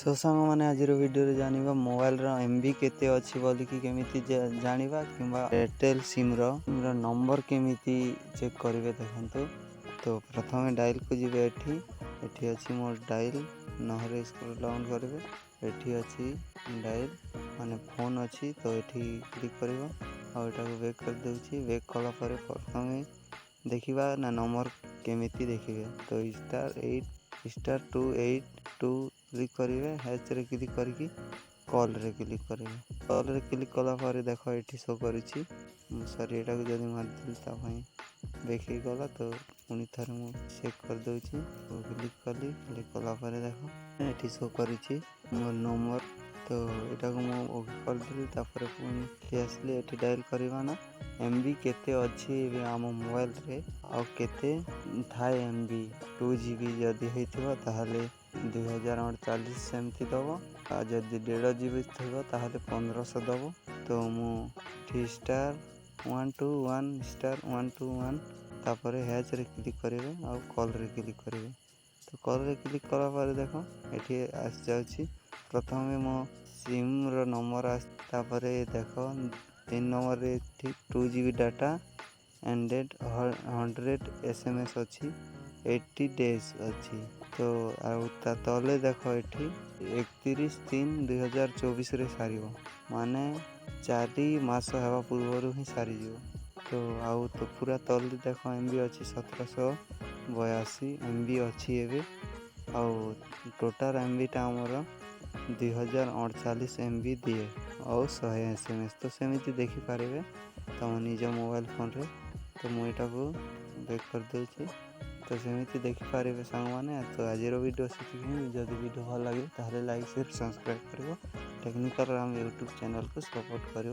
सो सांग मैंने आज वीडियो जानिबा मोबाइल एमबी केते अच्छी बोलिकी केमिति जानिबा किंबा एयरटेल सिम रो नंबर केमिति चेक करेंगे देखंतु। तो प्रथम डायल को जीवे एठी अच्छी मोर डायल नहरे स्क्रॉल डाउन करेंगे एठी अच्छी डायल माने फोन अच्छी तो एठी क्लिक करिवो और एटा को बैक कर देउची। बैक कला परे प्रथम देखिबा ना नंबर केमिति देखिबे तो *8*282 क्लिक करेंगे हैच रे क्लिक करके कॉल रे क्लिक करेंगे। कॉल रे क्लिक कला पर देख ये शो करी सॉरी एटा को जदि मारदेली देखी गला तो पुणी थे मुझे चेक कर दूची तो क्लिक कली क्लिक कला पर देख ये शो करी मोर नंबर तो यहाँ को मुझे ओके करदेली पुणी आसली ये डायल करवा ना एमबी केते अच्छी आम मोबाइल रे आ केते थाए एमबी 2 GB जदि होइथिबो ताहाले 2048 सेमती दब आ जदि 1.5 GB थी ताहाले 1500 दब। तो मु *121*121 तापर हैच रे क्लिक करेंगे और कॉल रे क्लिक करेंगे। तो कॉल रे क्लिक कला पर देख ये आस जाउची प्रथम मो सिम रो नंबर आपर देख 3 नंबर रे 2 GB डाटा एंडेड 100 SMS अच्छी 80 डेज अच्छी। तो तले देख ये 31/3/2024 रे सारी माने 4 मास हवा पूर्व ही सारी जीव। तो आउ तो पूरा तले देख एमबी अच्छी 1782 एमबी अच्छी एवं आउ टोटाल एमबीटा आमर 2048 MB दिए और 100 SMS। तो सेमिति देखिपारे तुम निज मोबाइल फोन रे। तो मुझा को बैक कर दूसरी तो सेमिति देखिपारे सांग मैंने। तो आज वीडियो सीखी जदि वीडियो भल लगे ताहले लाइक शेयर सब्सक्राइब कर टेक्निकल यूट्यूब चैनल को सपोर्ट कर।